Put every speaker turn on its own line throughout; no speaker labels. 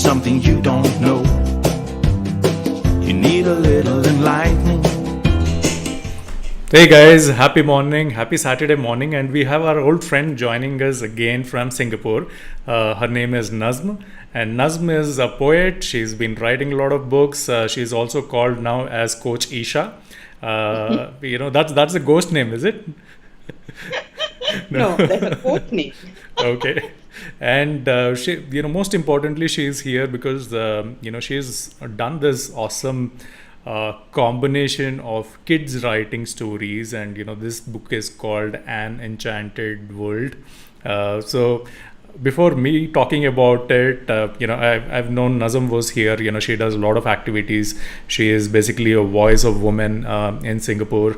something you don't know. You need a little enlightening.
Hey guys, happy morning, happy Saturday morning, and we have our old friend joining us again from Singapore. Her name is Nazm, and Nazm is a poet. She's been writing a lot of books. She's also called now as Coach Isha. That's a ghost name, is it?
No, that's a quote name.
Okay. And she, most importantly, she's here because she's done this awesome combination of kids writing stories, and this book is called An Enchanted World. So before me talking about it, I've known Nazm was here. She does a lot of activities. She is basically a voice of women in Singapore.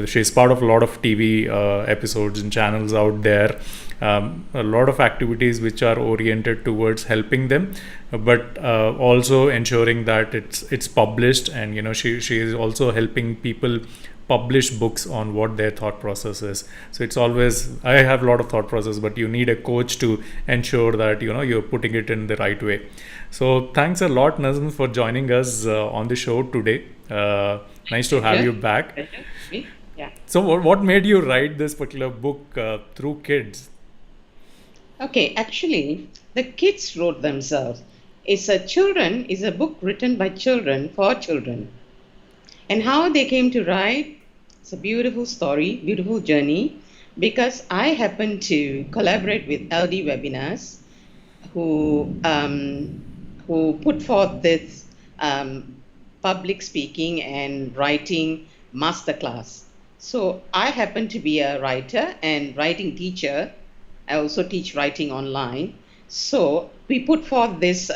She's part of a lot of TV episodes and channels out there. A lot of activities which are oriented towards helping them, but also ensuring that it's published, and she is also helping people publish books on what their thought process is. So it's always, I have a lot of thought process, but you need a coach to ensure that you're putting it in the right way. So thanks a lot, Nazm, for joining us on the show today. Nice to have you back.
Yeah.
So what made you write this particular book through kids?
Okay, actually, the kids wrote themselves. It's a book written by children for children. And how they came to write, it's a beautiful story, beautiful journey, because I happen to collaborate with LD Webinars, who put forth this public speaking and writing masterclass. So I happen to be a writer and writing teacher. I also teach writing online. So we put forth this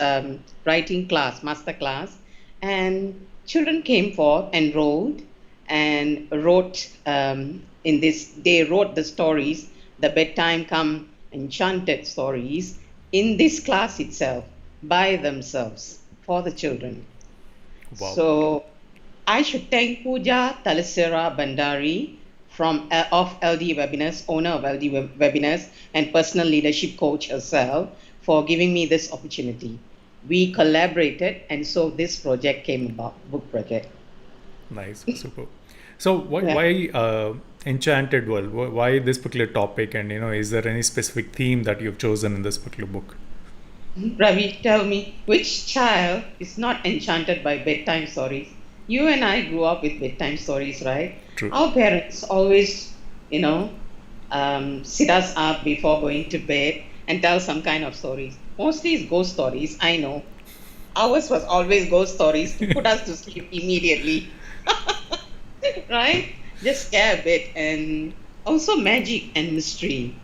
writing class, master class, and children came forth, enrolled, and wrote they wrote the stories, the bedtime come enchanted stories in this class itself by themselves for the children.
Wow.
So I should thank Pooja Talasera Bandari of LD Webinars, owner of LD Webinars and personal leadership coach herself, for giving me this opportunity. We collaborated, and so this project came about, book project.
Nice, super. So why Enchanted World? Why this particular topic? And is there any specific theme that you've chosen in this particular book?
Ravi, tell me, which child is not enchanted by bedtime stories? You and I grew up with bedtime stories, right?
True.
Our parents always, sit us up before going to bed and tell some kind of stories. Mostly it's ghost stories, I know. Ours was always ghost stories to put us to sleep immediately. Right? Just scare a bit, and also magic and mystery.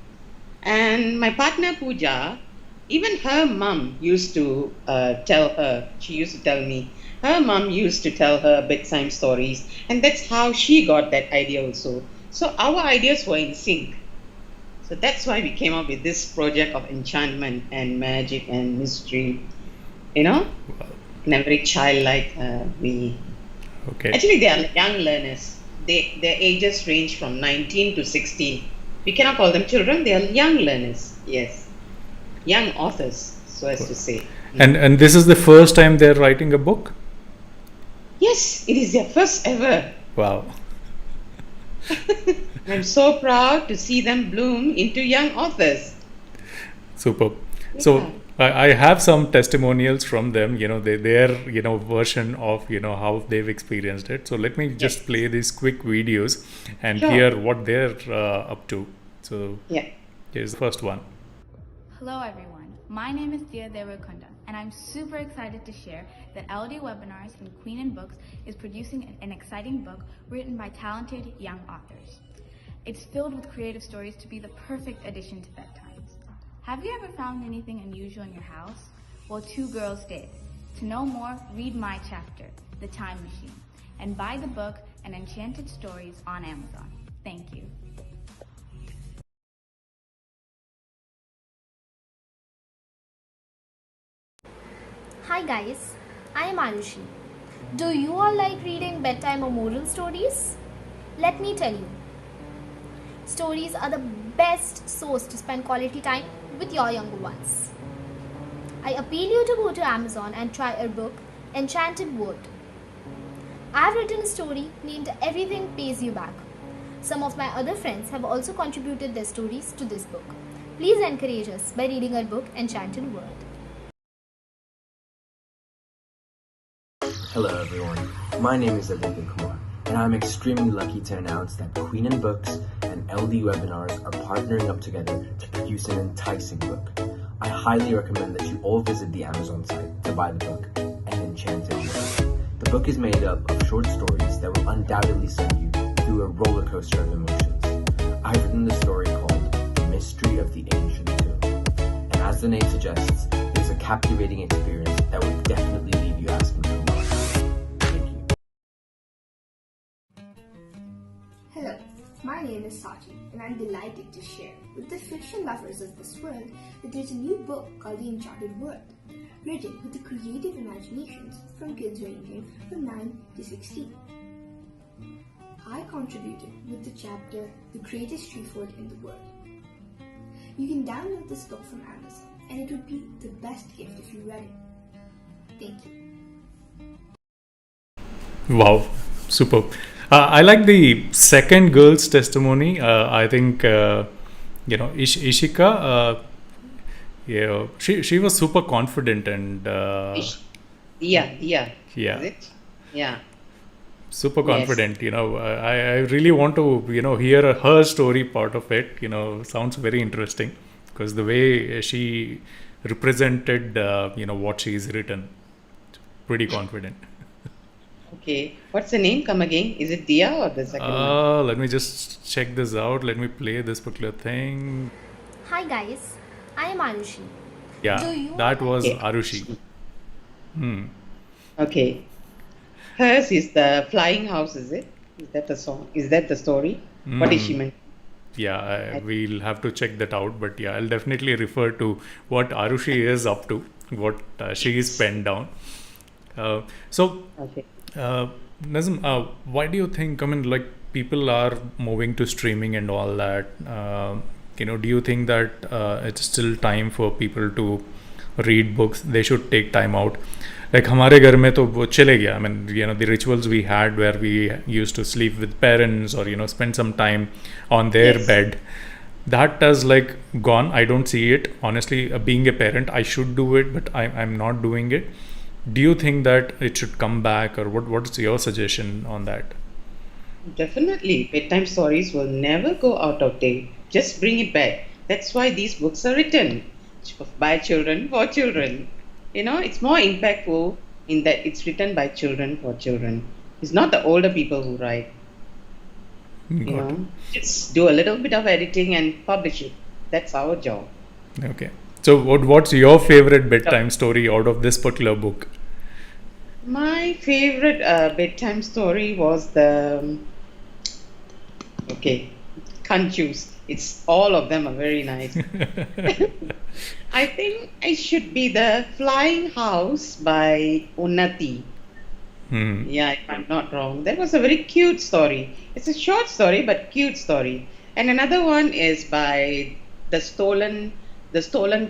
And my partner Pooja, even her mom used to she used to tell me, her mom used to tell her bedtime stories, and that's how she got that idea also. So our ideas were in sync. So that's why we came up with this project of enchantment and magic and mystery, in a very childlike way.
Okay.
Actually, they are young learners. Their ages range from 19 to 16. We cannot call them children, they are young learners, yes. Young authors, so as to say.
And this is the first time they're writing a book?
Yes, it is their first ever.
Wow.
I'm so proud to see them bloom into young authors.
Super.
Yeah.
So I have some testimonials from them, their version of how they've experienced it. So let me just play these quick videos and hear what they're up to. So here's the first one.
Hello everyone, my name is Dia Devakunda, and I'm super excited to share that LD Webinars and Queen and Books is producing an exciting book written by talented young authors. It's filled with creative stories to be the perfect addition to bedtimes. Have you ever found anything unusual in your house? Well, 2 girls did. To know more, read my chapter, The Time Machine, and buy the book and Enchanted Stories on Amazon. Thank you.
Hi guys, I am Arushi. Do you all like reading bedtime or moral stories? Let me tell you. Stories are the best source to spend quality time with your younger ones. I appeal you to go to Amazon and try our book, Enchanted Word. I've written a story named Everything Pays You Back. Some of my other friends have also contributed their stories to this book. Please encourage us by reading our book, Enchanted Word.
Hello everyone, my name is Aditya Kumar, and I'm extremely lucky to announce that Queen and Books and LD Webinars are partnering up together to produce an enticing book. I highly recommend that you all visit the Amazon site to buy the book, An Enchanted Word. The book is made up of short stories that will undoubtedly send you through a roller coaster of emotions. I've written the story called The Mystery of the Ancient Tomb, and as the name suggests, it is a captivating experience that will definitely leave you asking for more.
Hello, my name is Saji, and I'm delighted to share with the fiction lovers of this world that there's a new book called The Enchanted Word, written with the creative imaginations from kids ranging from 9 to 16. I contributed with the chapter The Greatest Tree Fort in the World. You can download this book from Amazon, and it would be the best gift if you read it. Thank you.
Wow, super. I like the second girl's testimony. I think Ishika. She was super confident and
Yeah.
yeah,
Is it? Yeah.
super
Yes.
confident. I really want to hear her story part of it. Sounds very interesting because the way she represented what she's written, pretty confident.
Okay. What's the name? Come again. Is it Dia or the second one?
Let me just check this out. Let me play this particular thing.
Hi guys, I am Arushi.
Yeah,
Do you
that was
Okay.
Arushi.
Okay. Hers is the flying house, is it? Is that the song? Is that the story? What is she meant?
Yeah, we'll have to check that out. But yeah, I'll definitely refer to what Arushi is up to, what she is penned down. So,
Okay.
Nazim, why do you think, like people are moving to streaming and all that? Do you think that it's still time for people to read books? They should take time out. Like हमारे घर में तो वो चले गया. I mean, the rituals we had where we used to sleep with parents or spend some time on their
Yes.
bed. That has like gone. I don't see it. Honestly, being a parent, I should do it, but I'm not doing it. Do you think that it should come back, or what's your suggestion on that?
Definitely. Bedtime stories will never go out of date. Just bring it back. That's why these books are written by children for children. It's more impactful in that it's written by children for children. It's not the older people who write.
Got it.
Just do a little bit of editing and publish it. That's our job.
Okay. So what's your favorite bedtime story out of this particular book?
My favorite bedtime story was okay, can't choose. It's all of them are very nice. I think it should be The Flying House by Unnati. Yeah, if I'm not wrong. That was a very cute story. It's a short story, but cute story. And another one is by The Stolen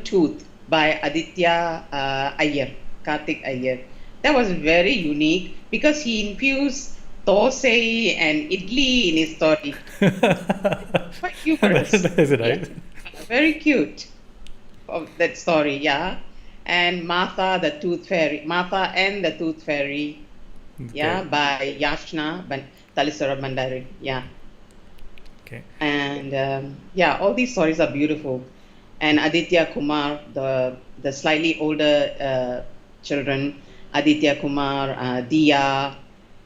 Tooth by Aditya Karthik Iyer. That was very unique because he infused thosai and idli in his story. Quite humorous.
That's right.
Yeah. Very cute of that story, yeah. And Martha and the Tooth Fairy, yeah,
Okay.
by Yashna Talisara Bandari, yeah.
Okay.
And yeah, all these stories are beautiful. And Aditya Kumar, the slightly older children, Aditya Kumar, Dia,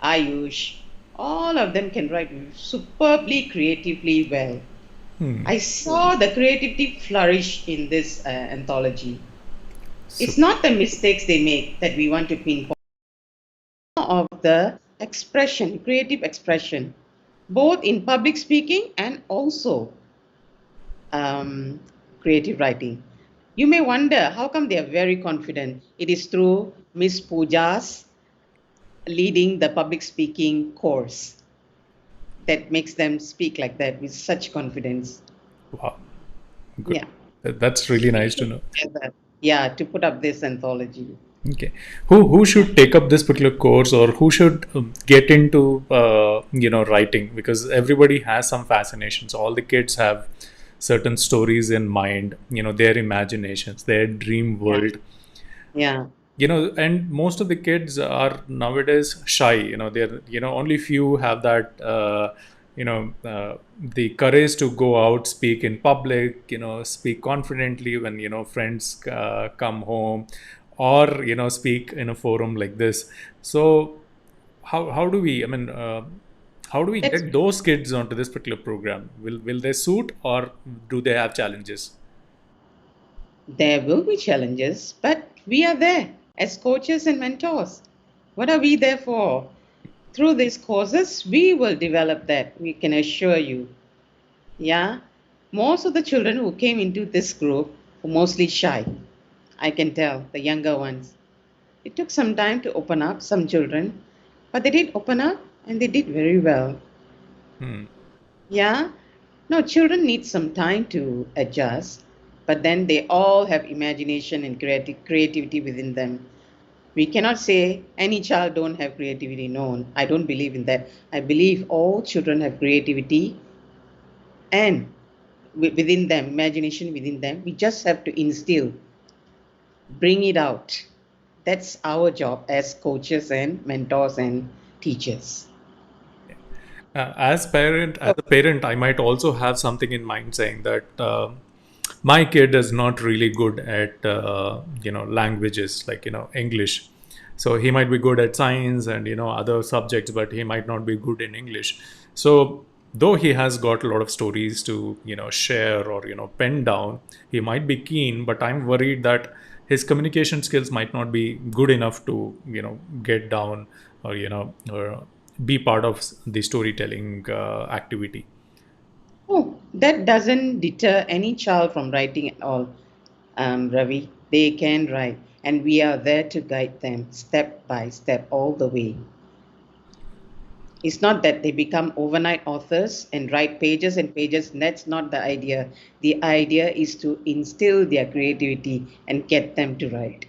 Ayush, all of them can write superbly creatively well. I saw the creativity flourish in this anthology. It's not the mistakes they make that we want to pinpoint, of the expression, creative expression, both in public speaking and also creative writing. You may wonder how come they are very confident. It is through Miss Pooja's leading the public speaking course that makes them speak like that with such confidence.
Wow. Good.
Yeah.
That's really nice to know.
Together. yeah, to put up this anthology.
Okay. Who should take up this particular course, or who should get into writing? Because everybody has some fascinations. All the kids have certain stories in mind. Their imaginations, their dream
Yeah,
world.
yeah,
And most of the kids are nowadays shy. They're only few have that the courage to go out, speak in public, speak confidently when friends come home, or speak in a forum like this. So how do we, how do we
that's
get those kids onto this particular program? Will they suit, or do they have challenges?
There will be challenges, but we are there as coaches and mentors. What are we there for? Through these courses, we will develop that, we can assure you. Yeah. Most of the children who came into this group were mostly shy. I can tell, the younger ones. It took some time to open up, some children, but they did open up and they did very well.
Hmm.
Yeah. No, children need some time to adjust, but then they all have imagination and creativity within them. We cannot say any child don't have creativity. No, I don't believe in that. I believe all children have creativity and within them, imagination within them. We just have to instill, bring it out. That's our job as coaches and mentors and teachers.
As a parent, I might also have something in mind saying that my kid is not really good at languages like English. So he might be good at science and other subjects, but he might not be good in English. So though he has got a lot of stories to share or pen down, he might be keen, but I'm worried that his communication skills might not be good enough to get down, or or be part of the storytelling activity.
Oh, that doesn't deter any child from writing at all, Ravi. They can write, and we are there to guide them step by step all the way. It's not that they become overnight authors and write pages and pages. That's not the idea. The idea is to instill their creativity and get them to write.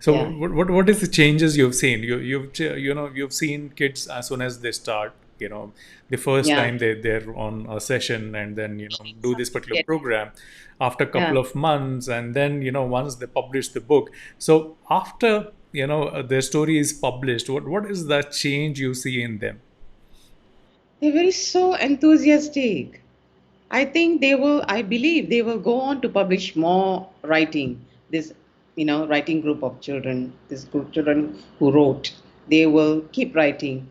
So
Yeah,
what is the changes you've seen? You've seen kids as soon as they start. The first
yeah,
time they're on a session, and then do this particular
yeah,
program. After a
yeah.
couple of months, and then once they publish the book. So after their story is published, what is that change you see in them?
They're very so enthusiastic. I think they will, I believe they will go on to publish more writing. This, writing group of children, this group children who wrote, they will keep writing.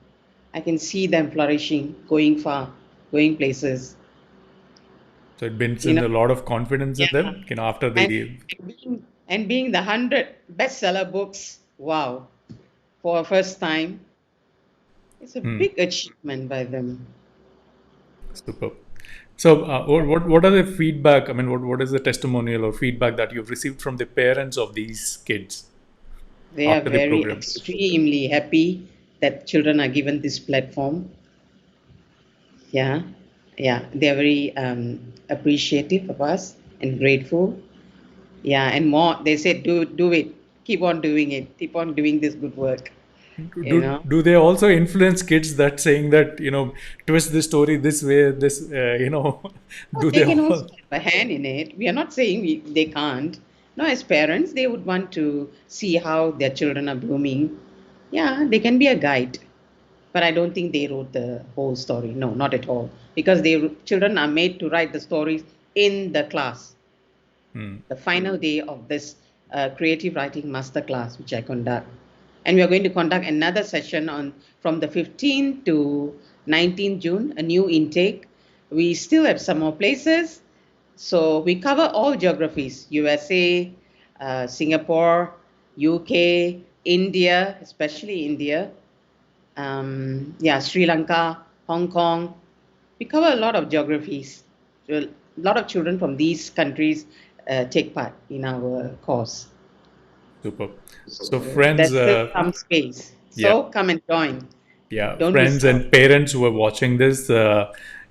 I can see them flourishing, going far, going places.
So it builds
You
in
know,
a lot of confidence in
yeah.
them. After
And
the
being the 100 bestseller books, wow, for a first time, it's a
hmm,
big achievement by them.
superb. So, what are the feedback? What is the testimonial or feedback that you've received from the parents of these kids
They are
after the
very
program?
extremely happy that children are given this platform. Yeah, yeah, they are very appreciative of us and grateful. Yeah, and more, they said, do it, keep on doing it, keep on doing this good work. You know,
Do they also influence kids that saying that twist the story this way? This
oh,
do
they
they
can also
all?
have a hand in it. We are not saying they can't. No, as parents, they would want to see how their children are blooming. Yeah, they can be a guide. But I don't think they wrote the whole story. No, not at all. Because children are made to write the stories in the class,
Hmm.
the final day of this creative writing masterclass, which I conduct. And we are going to conduct another session on from the 15th to 19th June, a new intake. We still have some more places. So we cover all geographies: USA, Singapore, UK, India, especially India, yeah, Sri Lanka, Hong Kong. We cover a lot of geographies. So a lot of children from these countries take part in our course.
Super. So friends,
There's still some space.
yeah,
So come and join.
yeah,
Don't miss
friends
out.
and parents who are watching this,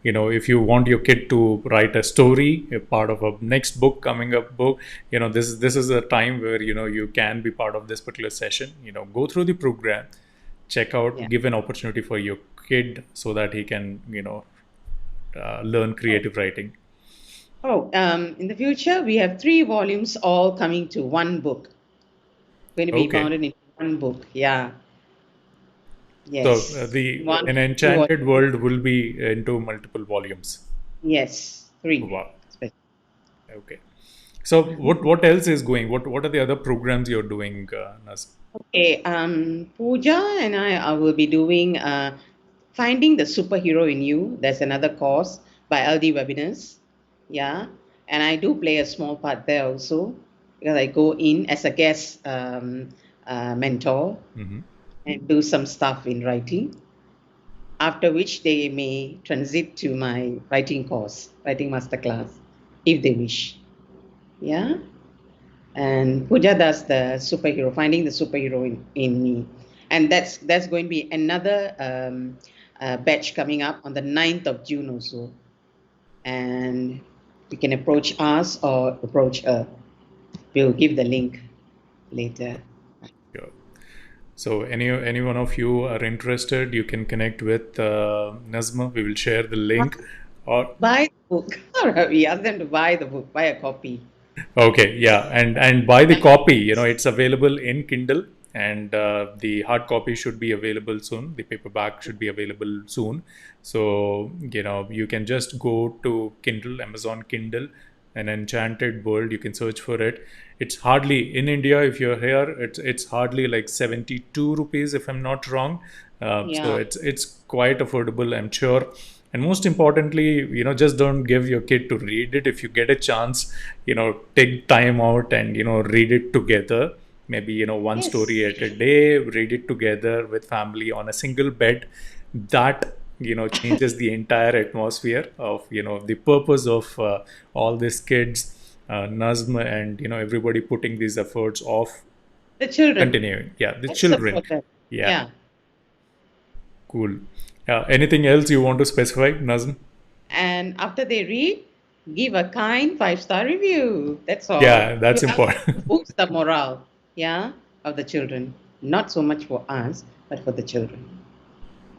if you want your kid to write a story, a part of a next book, coming up book, this is a time where you can be part of this particular session. Go through the program, check out,
Yeah.
give an opportunity for your kid so that he can learn creative writing.
In the future, we have 3 volumes all coming to one book. Going to be
Okay.
bounded into one book. Yeah.
So
Yes.
the
One,
an
2 or
enchanted world will be into multiple volumes.
yes, 3.
Wow. Okay. So what else is going? What are the other programs you're doing, Naz?
Okay. Pooja and I will be doing Finding the Superhero in You. There's another course by LD Webinars. Yeah. And I do play a small part there also because I go in as a guest mentor
Mm-hmm.
and do some stuff in writing. After which they may transit to my writing course, writing masterclass, if they wish. Yeah. And Pooja does the superhero, finding the superhero in me. And that's going to be another batch coming up on the 9th of June also. And you can approach us or approach her. We'll give the link later.
Sure. So any one of you are interested, you can connect with Nazma. We will share the link. Or
Buy the book. We ask them to buy the book, buy a copy.
okay, yeah, and buy the copy. It's available in Kindle, and the hard copy should be available soon. The paperback should be available soon. So you can just go to Kindle, Amazon Kindle, an Enchanted World. You can search for it. It's hardly in India. If you're here, it's hardly like 72 rupees, if I'm not wrong. So
Yeah.
it's quite affordable, I'm sure. And most importantly, just don't give your kid to read it. If you get a chance, take time out and read it together. Maybe one story
Yes.
at a day, read it together with family on a single bed. That changes the entire atmosphere of the purpose of all these kids, Nazm, and everybody putting these efforts of
The children.
continuing. Yeah, the
Let's
children.
support them.
Yeah,
Yeah.
cool. Anything else you want to specify, Nazm?
And after they read, give a kind 5-star review. That's all.
Yeah, that's
To help
important.
boost the morale, yeah, of the children. Not so much for us, but for the children.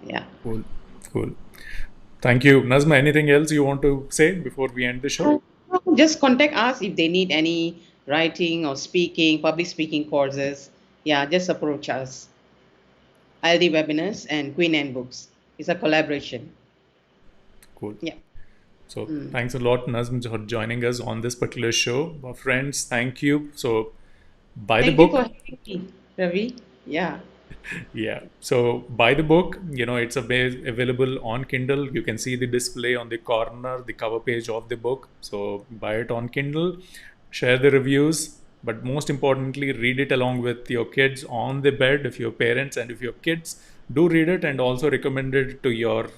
Yeah.
Cool, cool. Thank you, Nazma. Anything else you want to say before we end the show?
Just contact us if they need any writing or speaking, public speaking courses. Yeah, just approach us. LD Webinars and Queen Anne Books. It's a collaboration.
Cool.
Yeah.
So thanks a lot, Nazm, for joining us on this particular show. Friends, thank you. So buy the
Thank you
book.
for having me, Ravi. Yeah.
Yeah. So buy the book. It's available on Kindle. You can see the display on the corner, the cover page of the book. So buy it on Kindle. Share the reviews. But most importantly, read it along with your kids on the bed. If your parents and if your kids do read it, and also recommend it to your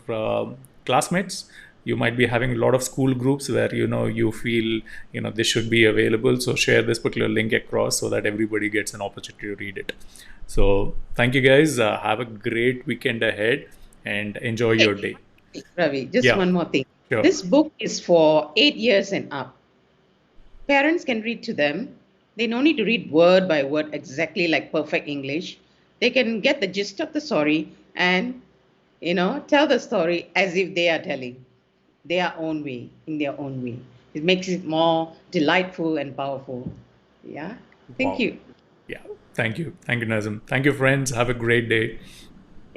classmates. You might be having a lot of school groups where you feel this should be available. So share this particular link across so that everybody gets an opportunity to read it. So thank you guys. Have a great weekend ahead and enjoy your day.
Ravi, just
Yeah.
one more thing.
Sure.
This book is for 8 years and up. Parents can read to them. They no need to read word by word exactly like perfect English. They can get the gist of the story and tell the story as if they are telling their own way, in their own way. It makes it more delightful and powerful. Yeah. Thank
Wow.
you.
Yeah. Thank you. Thank you, Nazim. Thank you, friends. Have a great day.